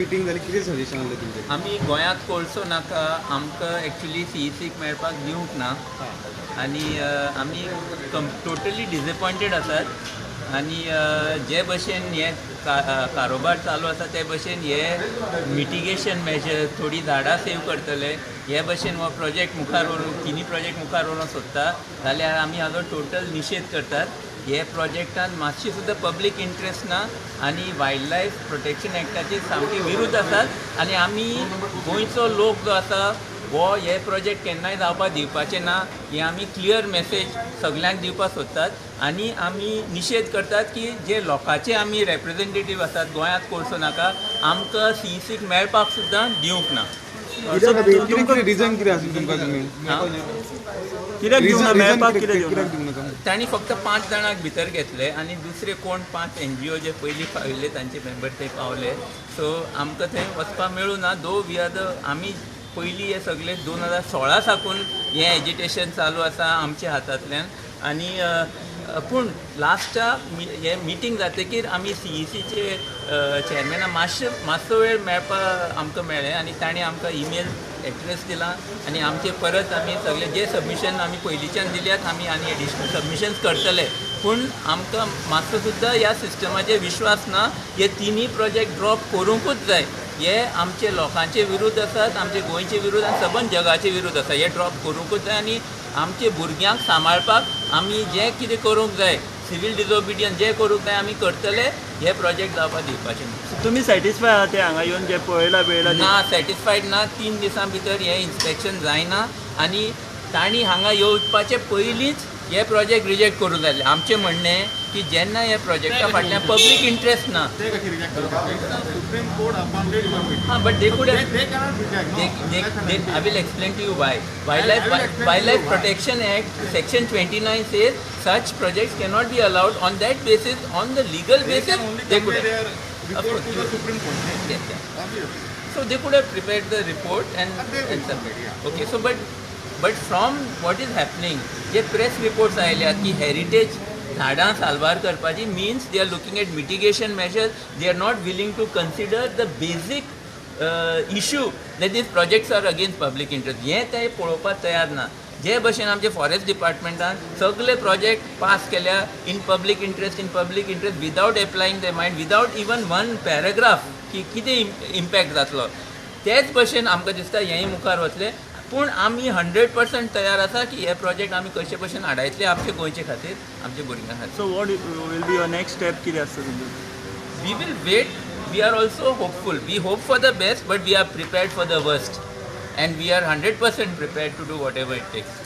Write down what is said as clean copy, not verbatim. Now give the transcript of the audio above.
Meeting जाली कितें suggestion आसलें तुमचें? आमी गोंयांत कोळसो नाका आमकां एक्चुली CECक मेळपाक दिवंक ना आनी आमी टोटली डिसएपॉयंटेड आसात आनी जे भशेन हे कारोबार चालू आसा ते भशेन हे मिटिगेशन मेजर्स थोडी झाडां सेव करतले हे भशेन हो प्रोजेक्ट मुखार व्हरूंक तिनी प्रोजेक्ट मुखार व्हरूंक सोदता जाल्यार आमी हाजो टोटल निशेध करतात. हे प्रोजेक्टान मातशी सुद्दां पब्लीक इंट्रस्ट ना आनी वायल्ड लायफ प्रोटेक्शन एक्टाचे सामके विरुद्ध आसात आनी आमी गोंयचो लोक जो आसा हो हे प्रोजेक्ट केन्नाय जावपाक दिवपाचे ना हे आमी क्लियर मेसेज सगळ्यांक दिवपाक सोदतात आनी आमी निशेध करतात की जे लोकांचे आमी रेप्रेजेंटेटीव आसात गोंयांत कोळसो नाका आमकां CECक मेळपाक सुद्दां दिवंक ना. कितें रिजन कितें आसलें तुमकां कित्याक दिवंक ना मेळपाक कित्याक दिवंक ना? दिवंक नाका? तांणी फक्त 5 जाणांक भितर घेतले आनी दुसरे कोण 5 NGO जे पयलीं पाविल्ले तांचे मेंबर थंय पावले सो आमकां थंय वचपाक मेळूं ना दो वी आर आमी पयलीं हे सगळे 2016 साकून हें एजिटेशन चालू आसा आमच्या हातांतल्यान आनी पूण लास्टाक हे मिटींग जातकीर आमी CECचे चेअरमॅना मातसो वेळ मेळपाक आमकां मेळ्ळें आनी ताणें आमकां ईमेल एड्रेस दिला आनी आमचे परत आमी सगळे जे सबमिशन आमी पयलींच्यान दिल्यात आमी आनी एडिशनल सबमिशन्स करतले पूण आमकां मातसो सुद्दां ह्या सिस्टमाचेर विश्वास ना. हे तिनी प्रोजेक्ट ड्रॉप करूंकूच जाय. हे आमचे लोकांचे विरुद्ध आसात आमचे गोंयचे विरुद्ध आनी सबंद जगाचे विरुद्ध आसा. हे ड्रॉप करूंकूच जाय आनी आमचे भुरग्यांक सांबाळपाक आमी जें कितें करूंक जाय सिवील डिजोबिडियन्स जें करूंक जाय आमी करतले. हे प्रोजेक्ट जावपाक दिवपाचे ना. तुमी सॅटिस्फाय आहात ते हांगा येवन जे पळयला बिळयला ना सॅटिस्फायड ना. 3 दिसां भितर हे इन्स्पेक्शन जायना आनी तांणी हांगा येवपाचे पयलींच हे प्रोजेक्ट रिजेक्ट करूंक जाय. आमचें म्हणणें की जेन्ना हे प्रोजेक्टा फाटल्यान पब्लीक इंट्रस्ट ना हां but they could I will explain to you why. Wildlife Protection Act Section 29 says such projects cannot be allowed. On that basis, on the legal basis, they could have. Of course, yes. So they could have prepared the report and submitted. Okay, so but from what is happening, जे press reports आयल्यात की heritage झाडां साल्वार करपाची means they are looking at mitigation measures. They are not willing to consider the basic issue that these projects are against public interest. हे ते पळोवपाक तयार ना. जे भशेन आमचे फॉरेस्ट डिपार्टमेंटान सगळे प्रोजेक्ट पास केल्या in public interest without applying the mind without even one paragraph की कितें इम्पॅक्ट जातलो तेच भशेन आमकां दिसता हेंय मुखार वतले. पूण आमी 100% तयार आसा की हे प्रोजेक्ट आमी कशे भशेन हाडायतले आमचे गोंयचे खातीर आमच्या भुरग्यां खातीर. So what will be your next step कितें आसता तुमचें? We will wait. We are also hopeful. We hope for the best, but we are prepared for the worst. And we are 100% prepared to do whatever it takes.